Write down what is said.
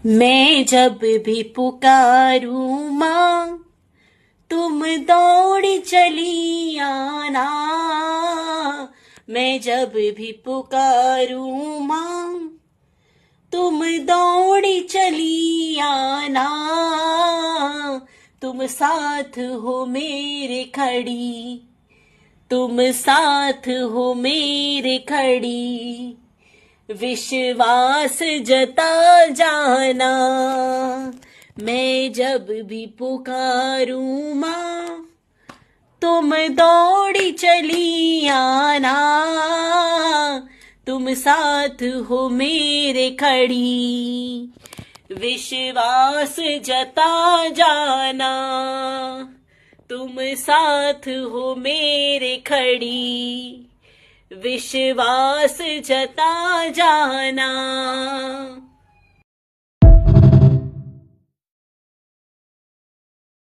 मैं जब भी पुकारूं माँ, तुम दौड़ी चली आना। मैं जब भी पुकारूं माँ, तुम दौड़ी चली आना। तुम साथ हो मेरे खड़ी, तुम साथ हो मेरे खड़ी। विश्वास जता जाना। मैं जब भी पुकारूं माँ, तुम दौड़ी चली आना। तुम साथ हो मेरे खड़ी, विश्वास जता जाना। तुम साथ हो मेरे खड़ी, विश्वास जता जाना।